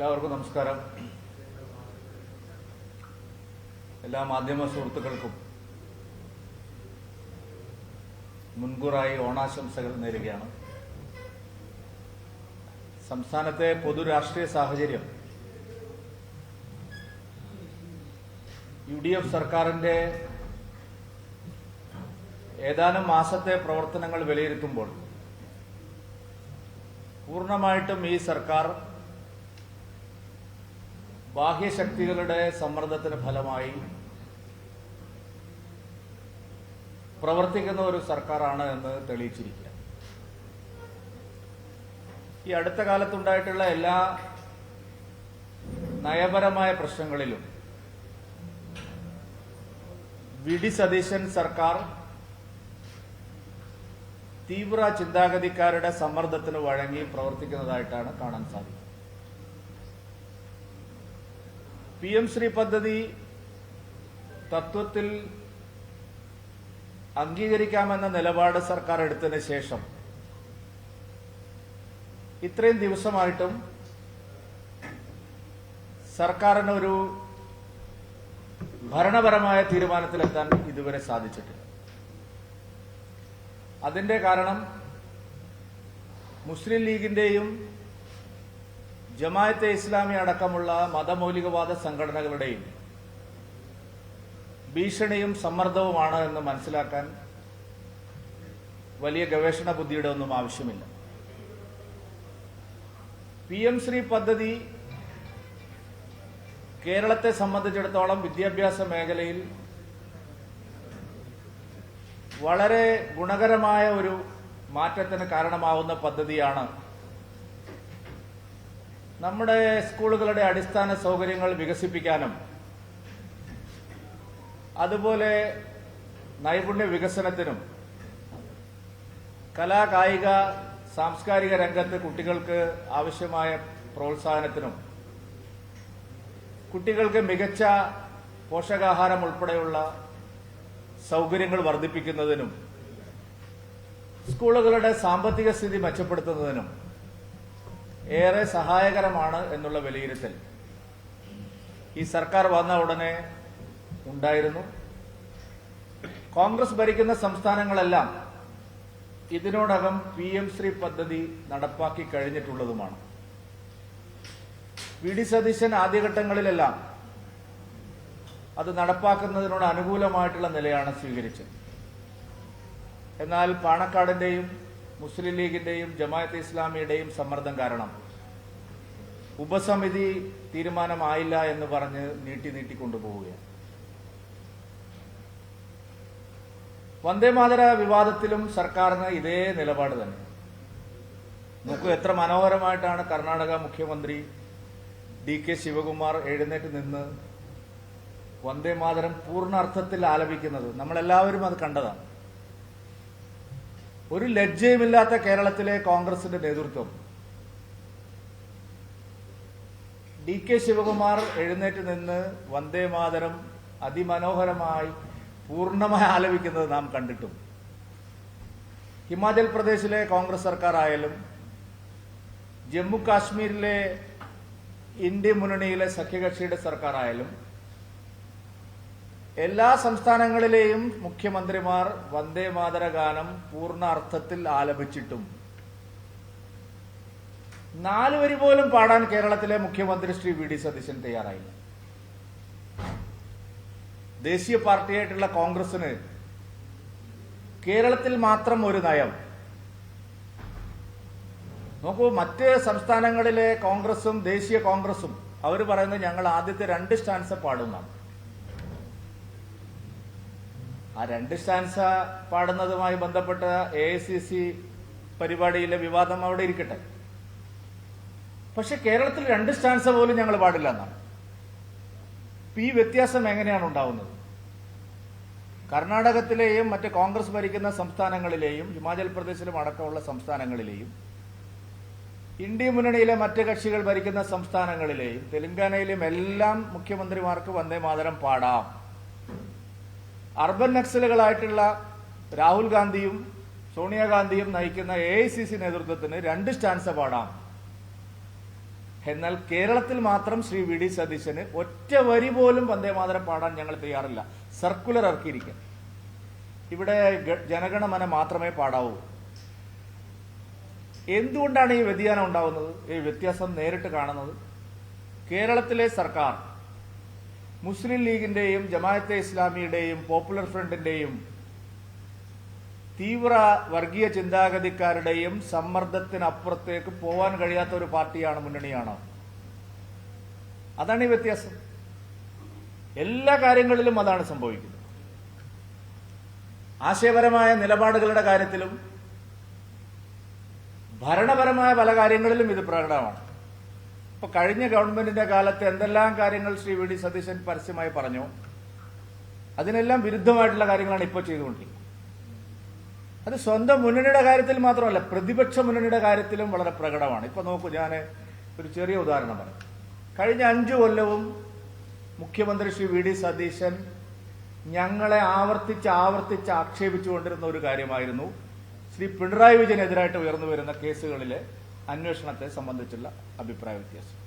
എല്ലാവർക്കും നമസ്കാരം. എല്ലാ മാധ്യമ സുഹൃത്തുക്കൾക്കും മുൻകൂറായി ഓണാശംസകൾ നേരുകയാണ്. സംസ്ഥാനത്തെ പൊതുരാഷ്ട്രീയ സാഹചര്യം UDF സർക്കാരിന്റെ ഏതാനും മാസത്തെ പ്രവർത്തനങ്ങൾ വിലയിരുത്തുമ്പോൾ പൂർണ്ണമായിട്ടും ഈ സർക്കാർ ബാഹ്യശക്തികളുടെ സമ്മർദ്ദത്തിന് ഫലമായി പ്രവർത്തിക്കുന്ന ഒരു സർക്കാരാണ് എന്ന് തെളിയിച്ചിരിക്കുക. ഈ അടുത്ത കാലത്തുണ്ടായിട്ടുള്ള എല്ലാ നയപരമായ പ്രശ്നങ്ങളിലും വി.ഡി. സതീശൻ സർക്കാർ തീവ്ര ചിന്താഗതിക്കാരുടെ സമ്മർദ്ദത്തിന് വഴങ്ങി പ്രവർത്തിക്കുന്നതായിട്ടാണ് കാണാൻ സാധിക്കുന്നത്. PM ശ്രീ പദ്ധതി തത്വത്തിൽ അംഗീകരിക്കാമെന്ന നിലപാട് സർക്കാർ എടുത്തതിന് ശേഷം ഇത്രയും ദിവസമായിട്ടും സർക്കാരിന് ഒരു ഭരണപരമായ തീരുമാനത്തിലെത്താൻ ഇതുവരെ സാധിച്ചിട്ടില്ല. അതിന്റെ കാരണം മുസ്ലിം ലീഗിന്റെയും ജമാഅത്തെ ഇസ്ലാമി അടക്കമുള്ള മതമൗലികവാദ സംഘടനകളുടെയും ഭീഷണിയും സമ്മർദ്ദവുമാണ് എന്ന് മനസ്സിലാക്കാൻ വലിയ ഗവേഷണ ബുദ്ധിയുടെ ഒന്നും ആവശ്യമില്ല. PM ശ്രീ പദ്ധതി കേരളത്തെ സംബന്ധിച്ചിടത്തോളം വിദ്യാഭ്യാസ മേഖലയിൽ വളരെ ഗുണകരമായ ഒരു മാറ്റത്തിന് കാരണമാവുന്ന പദ്ധതിയാണ്. നമ്മുടെ സ്കൂളുകളുടെ അടിസ്ഥാന സൗകര്യങ്ങൾ വികസിപ്പിക്കാനും അതുപോലെ നൈപുണ്യ വികസനത്തിനും കലാ കായിക സാംസ്കാരിക രംഗത്ത് കുട്ടികൾക്ക് ആവശ്യമായ പ്രോത്സാഹനത്തിനും കുട്ടികൾക്ക് മികച്ച പോഷകാഹാരം ഉൾപ്പെടെയുള്ള സൗകര്യങ്ങൾ വർദ്ധിപ്പിക്കുന്നതിനും സ്കൂളുകളുടെ സാമ്പത്തിക സ്ഥിതി മെച്ചപ്പെടുത്തുന്നതിനും ഏറെ സഹായകരമാണ് എന്നുള്ള വിലയിരുത്തൽ ഈ സർക്കാർ വന്ന ഉടനെ ഉണ്ടായിരുന്നു. കോൺഗ്രസ് ഭരിക്കുന്ന സംസ്ഥാനങ്ങളെല്ലാം ഇതിനോടകം PM ശ്രീ പദ്ധതി നടപ്പാക്കി കഴിഞ്ഞിട്ടുള്ളതുമാണ്. വി.ഡി. സതീശൻ ആദ്യഘട്ടങ്ങളിലെല്ലാം അത് നടപ്പാക്കുന്നതിനോട് അനുകൂലമായിട്ടുള്ള നിലയാണ് സ്വീകരിച്ചത്. എന്നാൽ പാണക്കാടിന്റെയും മുസ്ലിം ലീഗിന്റെയും ജമാഅത്തെ ഇസ്ലാമിയുടെയും സമ്മർദ്ദം കാരണം ഉപസമിതി തീരുമാനമായില്ല എന്ന് പറഞ്ഞ് നീട്ടിക്കൊണ്ടുപോവുകയാണ്. വന്ദേമാതര വിവാദത്തിലും സർക്കാരിന് ഇതേ നിലപാട് തന്നെ. നോക്കൂ, എത്ര മനോഹരമായിട്ടാണ് കർണാടക മുഖ്യമന്ത്രി DK ശിവകുമാർ എഴുന്നേറ്റ് നിന്ന് വന്ദേമാതരം പൂർണ്ണ അർത്ഥത്തിൽ ആലപിക്കുന്നത്. നമ്മളെല്ലാവരും അത് കണ്ടതാണ്. ഒരു ലജ്ജയുമില്ലാത്ത കേരളത്തിലെ കോൺഗ്രസിന്റെ നേതൃത്വം DK ശിവകുമാർ എഴുന്നേറ്റ് നിന്ന് വന്ദേമാതരം അതിമനോഹരമായി പൂർണ്ണമായി ആലപിക്കുന്നത് നാം കണ്ടിട്ടും ഹിമാചൽ പ്രദേശിലെ കോൺഗ്രസ് സർക്കാർ ആയാലും ജമ്മു കാശ്മീരിലെ ഇന്ത്യ മുന്നണിയിലെ സഖ്യകക്ഷിയുടെ സർക്കാർ ആയാലും എല്ലാ സംസ്ഥാനങ്ങളിലെയും മുഖ്യമന്ത്രിമാർ വന്ദേമാതര ഗാനം പൂർണ്ണ അർത്ഥത്തിൽ ആലപിച്ചിട്ടും 4 വരി പോലും പാടാൻ കേരളത്തിലെ മുഖ്യമന്ത്രി ശ്രീ വി.ഡി. സതീശൻ തയ്യാറായില്ല. ദേശീയ പാർട്ടിയായിട്ടുള്ള കോൺഗ്രസിന് കേരളത്തിൽ മാത്രം ഒരു നയം. നോക്കൂ, മറ്റ് സംസ്ഥാനങ്ങളിലെ കോൺഗ്രസും ദേശീയ കോൺഗ്രസും അവർ പറയുന്നത് ഞങ്ങൾ ആദ്യത്തെ 2 സ്റ്റാൻസ പാടുന്നതാണ്. ആ 2 സ്റ്റാൻസ പാടുന്നതുമായി ബന്ധപ്പെട്ട AICC പരിപാടിയിലെ വിവാദം അവിടെ ഇരിക്കട്ടെ. പക്ഷെ കേരളത്തിൽ 2 സ്റ്റാൻസ പോലും ഞങ്ങൾ പാടില്ല എന്നാണ്. ഈ വ്യത്യാസം എങ്ങനെയാണ് ഉണ്ടാവുന്നത്? കർണാടകത്തിലെയും മറ്റ് കോൺഗ്രസ് ഭരിക്കുന്ന സംസ്ഥാനങ്ങളിലെയും ഹിമാചൽ പ്രദേശിലും അടക്കമുള്ള സംസ്ഥാനങ്ങളിലെയും ഇന്ത്യ മുന്നണിയിലെ മറ്റ് കക്ഷികൾ ഭരിക്കുന്ന സംസ്ഥാനങ്ങളിലെയും തെലങ്കാനയിലെയും എല്ലാം മുഖ്യമന്ത്രിമാർക്ക് വന്ദേമാതരം പാടാം. അർബൻ നക്സലുകളായിട്ടുള്ള രാഹുൽ ഗാന്ധിയും സോണിയാഗാന്ധിയും നയിക്കുന്ന AICC നേതൃത്വത്തിന് 2 സ്റ്റാൻസ പാടാം. എന്നാൽ കേരളത്തിൽ മാത്രം ശ്രീ വി ഡി സതീശന് ഒറ്റ വരി പോലും വന്ദേമാതരം പാടാൻ ഞങ്ങൾ തയ്യാറില്ല. സർക്കുലർ ഇറക്കിയിരിക്കുക. ഇവിടെ ജനഗണമന മാത്രമേ പാടാവൂ. എന്തുകൊണ്ടാണ് ഈ വ്യതിയാനം ഉണ്ടാവുന്നത്, ഈ വ്യത്യാസം നേരിട്ട് കാണുന്നത്? കേരളത്തിലെ സർക്കാർ മുസ്ലിം ലീഗിന്റെയും ജമാഅത്തെ ഇസ്ലാമിയുടെയും പോപ്പുലർ ഫ്രണ്ടിന്റെയും തീവ്ര വർഗീയ ചിന്താഗതിക്കാരുടെയും സമ്മർദ്ദത്തിനപ്പുറത്തേക്ക് പോവാൻ കഴിയാത്ത ഒരു പാർട്ടിയാണ്, മുന്നണിയാണ്. അതാണ് ഈ വ്യത്യാസം. എല്ലാ കാര്യങ്ങളിലും അതാണ് സംഭവിക്കുന്നത്. ആശയപരമായ നിലപാടുകളുടെ കാര്യത്തിലും ഭരണപരമായ പല കാര്യങ്ങളിലും ഇത് പ്രകടമാണ്. ഇപ്പൊ കഴിഞ്ഞ ഗവൺമെന്റിന്റെ കാലത്ത് എന്തെല്ലാം കാര്യങ്ങൾ ശ്രീ വി ഡി സതീശൻ പരസ്യമായി പറഞ്ഞു, അതിനെല്ലാം വിരുദ്ധമായിട്ടുള്ള കാര്യങ്ങളാണ് ഇപ്പോൾ ചെയ്തുകൊണ്ടിരിക്കുന്നത്. അത് സ്വന്തം മുന്നണിയുടെ കാര്യത്തിൽ മാത്രമല്ല, പ്രതിപക്ഷ മുന്നണിയുടെ കാര്യത്തിലും വളരെ പ്രകടമാണ്. ഇപ്പൊ നോക്കൂ, ഞാൻ ഒരു ചെറിയ ഉദാഹരണം പറയാം. കഴിഞ്ഞ 5 കൊല്ലവും മുഖ്യമന്ത്രി ശ്രീ വി ഡി സതീശൻ ഞങ്ങളെ ആവർത്തിച്ച് ആക്ഷേപിച്ചുകൊണ്ടിരുന്ന ഒരു കാര്യമായിരുന്നു ശ്രീ പിണറായി വിജയനെതിരായിട്ട് ഉയർന്നു വരുന്ന കേസുകളിലെ അന്വേഷണത്തെ സംബന്ധിച്ചുള്ള അഭിപ്രായ വ്യത്യാസം.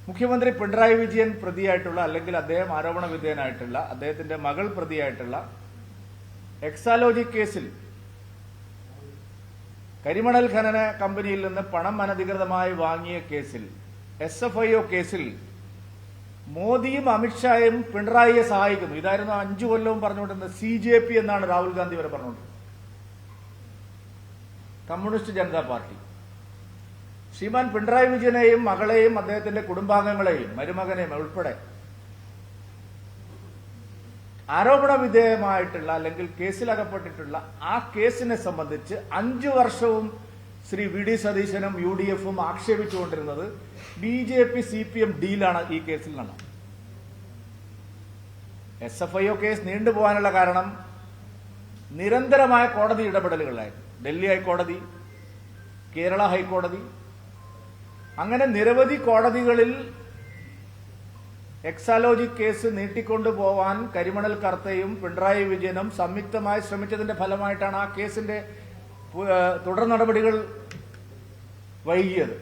മുഖ്യമന്ത്രി പിണറായി വിജയൻ പ്രതിയായിട്ടുള്ള, അല്ലെങ്കിൽ അദ്ദേഹം ആരോപണ വിധേയനായിട്ടുള്ള, അദ്ദേഹത്തിന്റെ മകൾ പ്രതിയായിട്ടുള്ള എക്സാലോജി കേസിൽ, കരിമണൽ ഖനന കമ്പനിയിൽ നിന്ന് പണം അനധികൃതമായി വാങ്ങിയ കേസിൽ, SFIO കേസിൽ മോദിയും അമിത്ഷായും പിണറായിയെ സഹായിക്കുന്നു. ഇതായിരുന്നു 5 കൊല്ലവും പറഞ്ഞുകൊണ്ടിരുന്നത്. CJP എന്നാണ് രാഹുൽ ഗാന്ധി വരെ പറഞ്ഞുകൊണ്ടിരുന്നത്. കമ്മ്യൂണിസ്റ്റ് ജനതാ പാർട്ടി ശ്രീമാൻ പിണറായി വിജയനെയും മകളെയും അദ്ദേഹത്തിന്റെ കുടുംബാംഗങ്ങളെയും മരുമകനെയും ഉൾപ്പെടെ ആരോപണ വിധേയമായിട്ടുള്ള, അല്ലെങ്കിൽ കേസിലകപ്പെട്ടിട്ടുള്ള ആ കേസിനെ സംബന്ധിച്ച് 5 വർഷവും ശ്രീ വി ഡി സതീശനും UDF-ഉം ആക്ഷേപിച്ചുകൊണ്ടിരുന്നത് BJP CPM ഡീലാണ് ഈ കേസിൽ നടന്നത്. SFIO കേസ് നീണ്ടുപോകാനുള്ള കാരണം നിരന്തരമായ കോടതി ഇടപെടലുകളായിരുന്നു. ഡൽഹി ഹൈക്കോടതി, കേരള ഹൈക്കോടതി, അങ്ങനെ നിരവധി കോടതികളിൽ എക്സാലോജി കേസ് നീട്ടിക്കൊണ്ടുപോവാൻ കരിമണൽ കർത്തയും പിണറായി വിജയനും സംയുക്തമായി ശ്രമിച്ചതിന്റെ ഫലമായിട്ടാണ് ആ കേസിന്റെ തുടർ നടപടികൾ വൈകിയത്.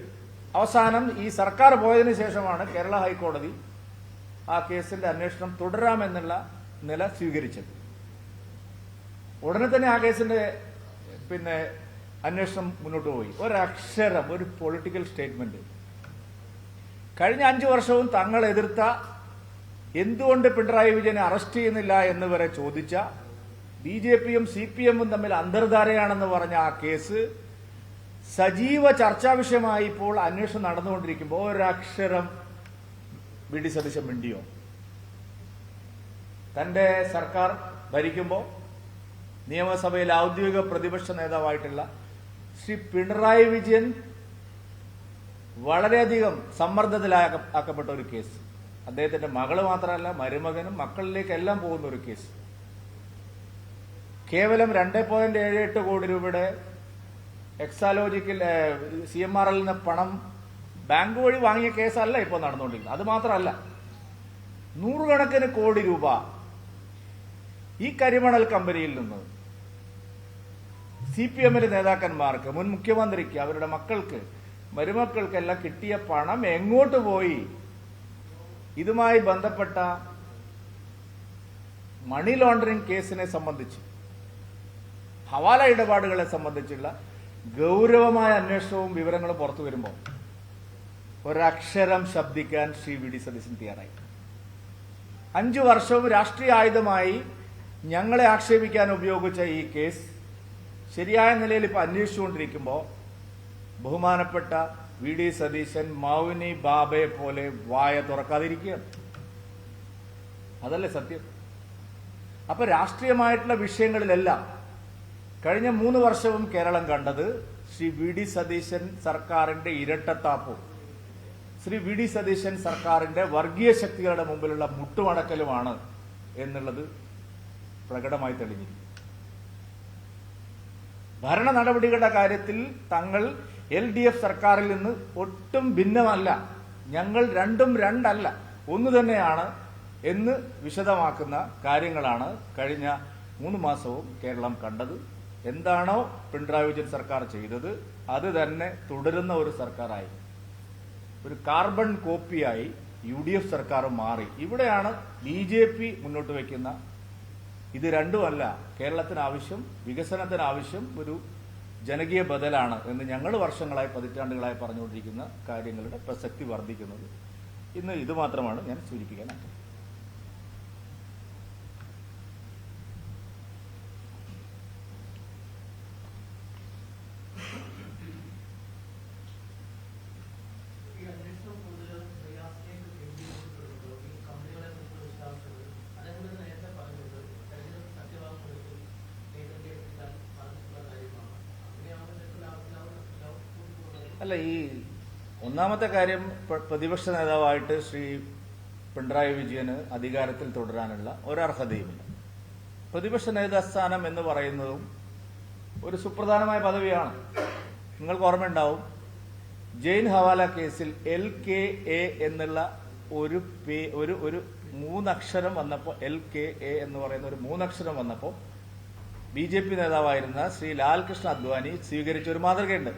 അവസാനം ഈ സർക്കാർ പോയതിനു ശേഷമാണ് കേരള ഹൈക്കോടതി ആ കേസിന്റെ അന്വേഷണം തുടരാമെന്നുള്ള നില സ്വീകരിച്ചത്. ഉടനെ തന്നെ ആ കേസിന്റെ അന്വേഷണം മുന്നോട്ട് പോയി. ഒരക്ഷരം, ഒരു പൊളിറ്റിക്കൽ സ്റ്റേറ്റ്മെന്റ്. കഴിഞ്ഞ 5 വർഷവും തങ്ങൾ എതിർത്ത, എന്തുകൊണ്ട് പിണറായി വിജയനെ അറസ്റ്റ് ചെയ്യുന്നില്ല എന്ന് വരെ ചോദിച്ച, BJP-യും CPM-ഉം തമ്മിൽ അന്തർധാരയാണെന്ന് പറഞ്ഞ ആ കേസ് സജീവ ചർച്ചാ വിഷയമായി ഇപ്പോൾ അന്വേഷണം നടന്നുകൊണ്ടിരിക്കുമ്പോൾ ഒരക്ഷരം വി ഡി സതീശൻ മിണ്ടിയോ? തന്റെ സർക്കാർ ഭരിക്കുമ്പോൾ നിയമസഭയിൽ ഔദ്യോഗിക പ്രതിപക്ഷ നേതാവായിട്ടുള്ള ശ്രീ പിണറായി വിജയൻ വളരെയധികം സമ്മർദ്ദത്തിലാക്കപ്പെട്ട ഒരു കേസ്, അദ്ദേഹത്തിന്റെ മകള് മാത്രമല്ല മരുമകനും മക്കളിലേക്കെല്ലാം പോകുന്ന ഒരു കേസ്, കേവലം 2.78 കോടി രൂപയുടെ എക്സാലോജിക്കൽ CMRL നിന്ന് പണം ബാങ്ക് വഴി വാങ്ങിയ കേസല്ല ഇപ്പോൾ നടന്നുകൊണ്ടിരിക്കുന്നത്. അത് മാത്രമല്ല, 100 കണക്കിന് കോടി രൂപ ഈ കരിമണൽ കമ്പനിയിൽ നിന്ന് CPM-ന്റെ നേതാക്കന്മാർക്ക്, മുൻ മുഖ്യമന്ത്രിക്ക്, അവരുടെ മക്കൾക്ക്, മരുമക്കൾക്കെല്ലാം കിട്ടിയ പണം എങ്ങോട്ട് പോയി? ഇതുമായി ബന്ധപ്പെട്ട മണി ലോണ്ടറിംഗ് കേസിനെ സംബന്ധിച്ച്, ഹവാല ഇടപാടുകളെ സംബന്ധിച്ചുള്ള ഗൗരവമായ അന്വേഷണവും വിവരങ്ങളും പുറത്തു വരുമ്പോൾ ഒരക്ഷരം ശബ്ദിക്കാൻ ശ്രീ വി ഡി സതീശൻ തയ്യാറായി. 5 വർഷവും രാഷ്ട്രീയ ആയുധമായി ഞങ്ങളെ ആക്ഷേപിക്കാൻ ഉപയോഗിച്ച ഈ കേസ് ശരിയായ നിലയിൽ ഇപ്പൊ അന്വേഷിച്ചുകൊണ്ടിരിക്കുമ്പോൾ ബഹുമാനപ്പെട്ട വി ഡി സതീശൻ മൗനി ബാബയെ പോലെ വായ തുറക്കാതിരിക്കുകയാണ്. അതല്ലേ സത്യം? അപ്പൊ രാഷ്ട്രീയമായിട്ടുള്ള വിഷയങ്ങളിലെല്ലാം കഴിഞ്ഞ 3 വർഷവും കേരളം കണ്ടത് ശ്രീ വി ഡി സതീശൻ സർക്കാരിന്റെ ഇരട്ടത്താപ്പും, ശ്രീ വി ഡി സതീശൻ സർക്കാരിന്റെ വർഗീയ ശക്തികളുടെ മുമ്പിലുള്ള മുട്ടുമടക്കലുമാണ് എന്നുള്ളത് പ്രകടമായി തെളിഞ്ഞിരിക്കും. ഭരണ നടപടികളുടെ കാര്യത്തിൽ തങ്ങൾ LDF സർക്കാരിൽ നിന്ന് ഒട്ടും ഭിന്നമല്ല, ഞങ്ങൾ രണ്ടും രണ്ടല്ല, ഒന്ന് തന്നെയാണ് എന്ന് വിശദമാക്കുന്ന കാര്യങ്ങളാണ് കഴിഞ്ഞ 3 മാസവും കേരളം കണ്ടത്. എന്താണോ പിണറായി വിജയൻ സർക്കാർ ചെയ്തത് അത് തന്നെ തുടരുന്ന ഒരു സർക്കാരായി ഒരു കാർബൺ കോപ്പിയായി UDF സർക്കാർ മാറി. ഇവിടെയാണ് BJP മുന്നോട്ട് വയ്ക്കുന്ന ഇത് രണ്ടുമല്ല കേരളത്തിനാവശ്യം, വികസനത്തിനാവശ്യം ഒരു ജനകീയ ബദലാണ് എന്ന് ഞങ്ങൾ വർഷങ്ങളായി, പതിറ്റാണ്ടുകളായി പറഞ്ഞുകൊണ്ടിരിക്കുന്ന കാര്യങ്ങളുടെ പ്രസക്തി വർദ്ധിക്കുന്നത്. ഇന്ന് ഇത് മാത്രമാണ് ഞാൻ സൂചിപ്പിക്കാൻ ആഗ്രഹിക്കുന്നത്. അല്ല, ഈ ഒന്നാമത്തെ കാര്യം, പ്രതിപക്ഷ നേതാവായിട്ട് ശ്രീ പിണറായി വിജയന് അധികാരത്തിൽ തുടരാനുള്ള ഒരർഹതയുമില്ല. പ്രതിപക്ഷ നേതൃസ്ഥാനം എന്ന് പറയുന്നതും ഒരു സുപ്രധാനമായ പദവിയാണ്. നിങ്ങൾക്ക് ഓർമ്മയുണ്ടാവും, ജെയിൻ ഹവാല കേസിൽ LKA എന്നുള്ള ഒരു 3 അക്ഷരം വന്നപ്പോൾ, LKA എന്ന് പറയുന്ന ഒരു 3 അക്ഷരം വന്നപ്പോൾ BJP നേതാവായിരുന്ന ശ്രീ ലാൽകൃഷ്ണ അദ്വാനി സ്വീകരിച്ച ഒരു മാതൃകയുണ്ട്.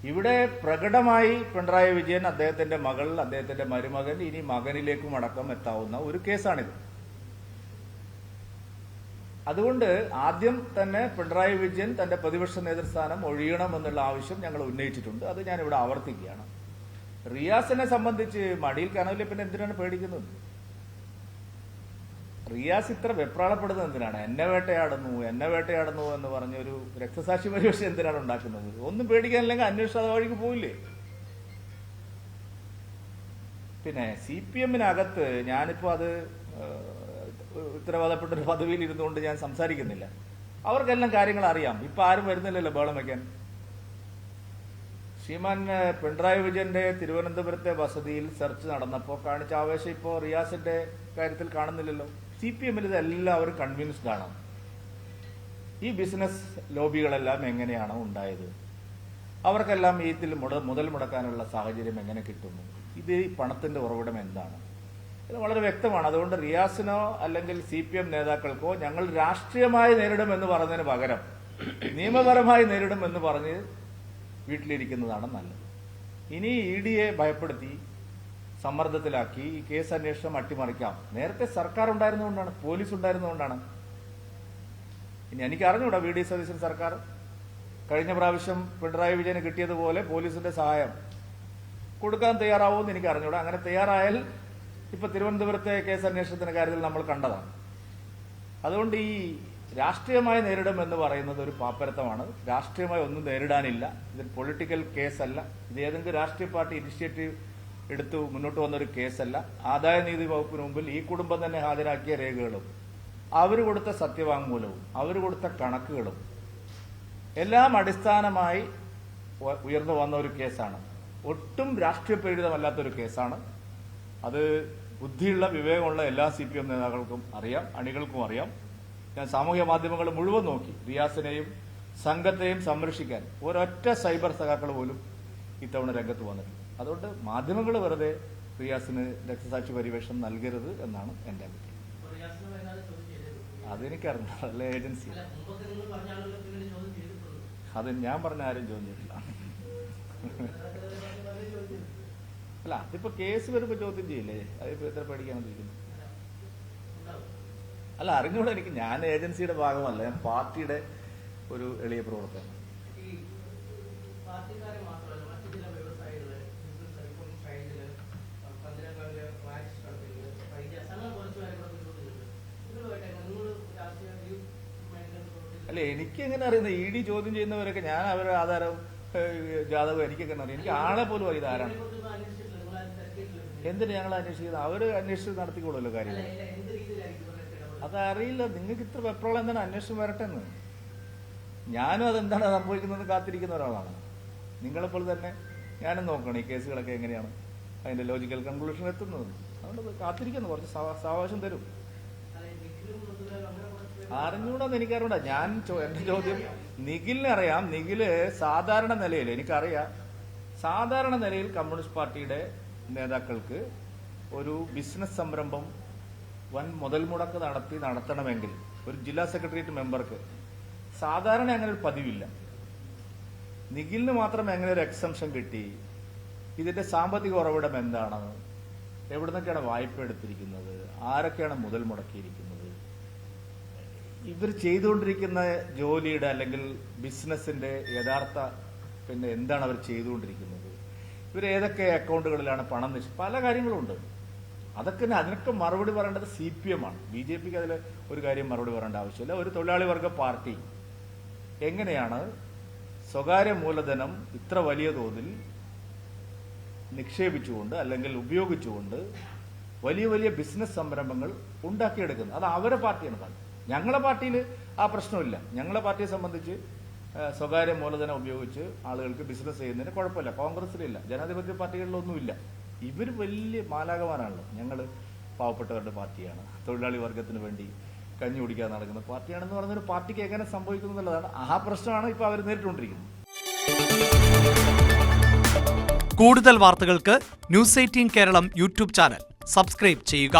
ഇവിടെ പ്രകടമായി പിണറായി വിജയൻ, അദ്ദേഹത്തിന്റെ മകൾ, അദ്ദേഹത്തിന്റെ മരുമകൻ, ഇനി മകനിലേക്കും അടക്കം എത്താവുന്ന ഒരു കേസാണിത്. അതുകൊണ്ട് ആദ്യം തന്നെ പിണറായി വിജയൻ തന്റെ പ്രതിപക്ഷ നേതൃസ്ഥാനം ഒഴിയണമെന്നുള്ള ആവശ്യം ഞങ്ങൾ ഉന്നയിച്ചിട്ടുണ്ട്. അത് ഞാനിവിടെ ആവർത്തിക്കുകയാണ്. റിയാസിനെ സംബന്ധിച്ച് മടിയിൽ കനവിലെ പിന്നെ എന്തിനാണ് പേടിക്കുന്നത്? റിയാസ് ഇത്ര വെപ്രാളപ്പെടുന്നത് എന്തിനാണ്? എന്നെ വേട്ടയാടുന്നു എന്ന് പറഞ്ഞൊരു രക്തസാക്ഷി പരിവേഷം എന്തിനാണ് ഉണ്ടാക്കുന്നത്? ഒന്നും പേടിക്കാനില്ലെങ്കിൽ അന്വേഷണ വഴിക്ക് പോയില്ലേ? പിന്നെ CPM-നകത്ത് ഞാനിപ്പോ അത് ഉത്തരവാദപ്പെട്ട ഒരു പദവിയിൽ ഇരുന്നുകൊണ്ട് ഞാൻ സംസാരിക്കുന്നില്ല. അവർക്കെല്ലാം കാര്യങ്ങൾ അറിയാം. ഇപ്പൊ ആരും വരുന്നില്ലല്ലോ ബഹളം വയ്ക്കാൻ. ശ്രീമാൻ പിണറായി വിജയന്റെ തിരുവനന്തപുരത്തെ വസതിയിൽ സെർച്ച് നടന്നപ്പോൾ കാണിച്ച ആവേശം ഇപ്പോൾ റിയാസിന്റെ കാര്യത്തിൽ കാണുന്നില്ലല്ലോ. CPM-ൽ ഇതെല്ലാവരും കൺവിൻസ്ഡ് ആണ്. ഈ ബിസിനസ് ലോബികളെല്ലാം എങ്ങനെയാണോ ഉണ്ടായത്, അവർക്കെല്ലാം ഇതിൽ മുതൽ മുടക്കാനുള്ള സാഹചര്യം എങ്ങനെ കിട്ടുന്നു, ഇത് ഈ പണത്തിന്റെ ഉറവിടം എന്താണ്, ഇത് വളരെ വ്യക്തമാണ്. അതുകൊണ്ട് റിയാസിനോ അല്ലെങ്കിൽ CPM നേതാക്കൾക്കോ ഞങ്ങൾ രാഷ്ട്രീയമായി നേരിടുമെന്ന് പറഞ്ഞതിന് പകരം നിയമപരമായി നേരിടുമെന്ന് പറഞ്ഞ് വീട്ടിലിരിക്കുന്നതാണ് നല്ലത്. ഇനി ED-യെ ഭയപ്പെടുത്തി സമ്മർദ്ദത്തിലാക്കി ഈ കേസ് അന്വേഷണം അട്ടിമറിക്കാം. നേരത്തെ സർക്കാർ ഉണ്ടായിരുന്നുകൊണ്ടാണ്, പോലീസ് ഉണ്ടായിരുന്നുകൊണ്ടാണ്. ഇനി എനിക്ക് അറിഞ്ഞൂടാ, VD സതീശൻ സർക്കാർ കഴിഞ്ഞ പ്രാവശ്യം പിണറായി വിജയന് കിട്ടിയതുപോലെ പോലീസിന്റെ സഹായം കൊടുക്കാൻ തയ്യാറാവുമെന്ന് എനിക്ക് അറിഞ്ഞൂടാ. അങ്ങനെ തയ്യാറായാൽ ഇപ്പൊ തിരുവനന്തപുരത്തെ കേസ് അന്വേഷണത്തിന്റെ കാര്യത്തിൽ നമ്മൾ കണ്ടതാണ്. അതുകൊണ്ട് ഈ രാഷ്ട്രീയമായി നേരിടുമെന്ന് പറയുന്നത് ഒരു പാപ്പരത്തമാണ്. രാഷ്ട്രീയമായി ഒന്നും നേരിടാനില്ല. ഇതൊരു പൊളിറ്റിക്കൽ കേസല്ല. ഇത് ഏതെങ്കിലും രാഷ്ട്രീയ പാർട്ടി ഇനിഷ്യേറ്റീവ് എടുത്തു മുന്നോട്ട് വന്നൊരു കേസല്ല. ആദായനികുതി വകുപ്പിന് മുമ്പിൽ ഈ കുടുംബം തന്നെ ഹാജരാക്കിയ രേഖകളും അവർ കൊടുത്ത സത്യവാങ്മൂലവും അവർ കൊടുത്ത കണക്കുകളും എല്ലാം അടിസ്ഥാനമായി ഉയർന്നു വന്ന ഒരു കേസാണ്. ഒട്ടും രാഷ്ട്രീയ പ്രേരിതമല്ലാത്തൊരു കേസാണ്. അത് ബുദ്ധിയുള്ള, വിവേകമുള്ള എല്ലാ CPM നേതാക്കൾക്കും അറിയാം, അണികൾക്കും അറിയാം. ഞാൻ സാമൂഹ്യ മാധ്യമങ്ങൾ മുഴുവൻ നോക്കി. റിയാസിനെയും സംഘത്തെയും സംരക്ഷിക്കാൻ ഒരൊറ്റ സൈബർ സഖാക്കൾ പോലും ഇത്തവണ രംഗത്ത് വന്നിട്ടുണ്ട്. അതുകൊണ്ട് മാധ്യമങ്ങൾ വെറുതെ റിയാസിന് രക്തസാക്ഷി പരിവേഷം നൽകരുത് എന്നാണ് എന്റെ അഭിപ്രായം. അതെനിക്കറിഞ്ഞ അല്ല, ഏജൻസി. അത് ഞാൻ പറഞ്ഞ ആരും ചോദ്യം ചെയ്തില്ല. അല്ല, അതിപ്പോ കേസ് വരുമ്പോ ചോദ്യം ചെയ്യില്ലേ? അതിപ്പോ എത്ര പേടിക്കാനിരിക്കുന്നു? അല്ല, അറിഞ്ഞൂടെ എനിക്ക്. ഞാൻ ഏജൻസിയുടെ ഭാഗമല്ല, ഞാൻ പാർട്ടിയുടെ ഒരു എളിയ പ്രവർത്തനം. അല്ല, എനിക്കെങ്ങനെ അറിയുന്നത്? ED ചോദ്യം ചെയ്യുന്നവരൊക്കെ ഞാൻ അവരുടെ ആധാരവും ജാതകവും എനിക്കെങ്ങനെ അറിയാം? എനിക്ക് ആളെ പോലും അറിയാം ആരാണ്. എന്തിനു ഞങ്ങൾ അന്വേഷിക്കുന്നത്? അവര് അന്വേഷിച്ച് നടത്തിക്കോളൂല്ലോ കാര്യങ്ങൾ. അതറിയില്ല. നിങ്ങൾക്ക് ഇത്ര വെപ്രോളം എന്താണ്? അന്വേഷണം വരട്ടെ എന്ന്. ഞാനും അതെന്താണ് സംഭവിക്കുന്നത് കാത്തിരിക്കുന്ന ഒരാളാണ്. നിങ്ങളെപ്പോൾ തന്നെ ഞാനും നോക്കണം ഈ കേസുകളൊക്കെ എങ്ങനെയാണ് അതിന്റെ ലോജിക്കൽ കൺക്ലൂഷൻ എത്തുന്നത്. അതുകൊണ്ട് കാത്തിരിക്കുന്നു, കുറച്ച് സാവകാശം തരും. അറിഞ്ഞൂടാന്ന് എനിക്കറിഞ്ഞൂടാ. എന്റെ ചോദ്യം നിഖിലിനെ അറിയാം. നിഖില് സാധാരണ നിലയിൽ എനിക്കറിയാം. സാധാരണ നിലയിൽ കമ്മ്യൂണിസ്റ്റ് പാർട്ടിയുടെ നേതാക്കൾക്ക് ഒരു ബിസിനസ് സംരംഭം വൻ മുതൽ മുടക്ക് നടത്തണമെങ്കിൽ ഒരു ജില്ലാ സെക്രട്ടേറിയറ്റ് മെമ്പർക്ക് സാധാരണ അങ്ങനെ ഒരു പതിവില്ല. നിഖിലിന് മാത്രം എങ്ങനെ ഒരു എക്സംഷൻ കിട്ടി? ഇതിൻ്റെ സാമ്പത്തിക ഉറവിടം എന്താണ്, എവിടെ നിന്നൊക്കെയാണ് വായ്പ എടുത്തിരിക്കുന്നത്, ആരൊക്കെയാണ് മുതൽ മുടക്കിയിരിക്കുന്നത്, ഇവർ ചെയ്തുകൊണ്ടിരിക്കുന്ന ജോലിയുടെ അല്ലെങ്കിൽ ബിസിനസ്സിൻ്റെ യഥാർത്ഥ എന്താണ് അവർ ചെയ്തുകൊണ്ടിരിക്കുന്നത്, ഇവർ ഏതൊക്കെ അക്കൗണ്ടുകളിലാണ് പണം പല കാര്യങ്ങളുണ്ട്. അതിനൊക്കെ മറുപടി പറയേണ്ടത് CPM ആണ്. BJPക്ക് അതിൽ ഒരു കാര്യം മറുപടി പറയേണ്ട ആവശ്യമില്ല. ഒരു തൊഴിലാളി വർഗ പാർട്ടി എങ്ങനെയാണ് സ്വകാര്യ മൂലധനം ഇത്ര വലിയ തോതിൽ നിക്ഷേപിച്ചുകൊണ്ട് അല്ലെങ്കിൽ ഉപയോഗിച്ചുകൊണ്ട് വലിയ വലിയ ബിസിനസ് സംരംഭങ്ങൾ ഉണ്ടാക്കിയെടുക്കുന്നത്? അത് അവരുടെ പാർട്ടിയാണ്. ഞങ്ങളുടെ പാർട്ടിയിൽ ആ പ്രശ്നമില്ല. ഞങ്ങളുടെ പാർട്ടിയെ സംബന്ധിച്ച് സ്വകാര്യ മൂലധനം ഉപയോഗിച്ച് ആളുകൾക്ക് ബിസിനസ് ചെയ്യുന്നതിന് കുഴപ്പമില്ല. കോൺഗ്രസിലില്ല, ജനാധിപത്യ പാർട്ടികളിലൊന്നുമില്ല. ഇവർ വലിയ മാലാകമാരാണല്ലോ. ഞങ്ങൾ പാവപ്പെട്ടവരുടെ പാർട്ടിയാണ്, തൊഴിലാളി വർഗത്തിന് വേണ്ടി കഞ്ഞി കുടിക്കാൻ നടക്കുന്ന പാർട്ടിയാണെന്ന് പറഞ്ഞൊരു പാർട്ടിക്ക് എങ്ങനെ സംഭവിക്കുന്നു എന്നുള്ളതാണ്. ആ പ്രശ്നമാണ് ഇപ്പോൾ അവർ നേരിട്ടുകൊണ്ടിരിക്കുന്നത്. കൂടുതൽ വാർത്തകൾക്ക് News 18 Keralam YouTube channel subscribe ചെയ്യുക.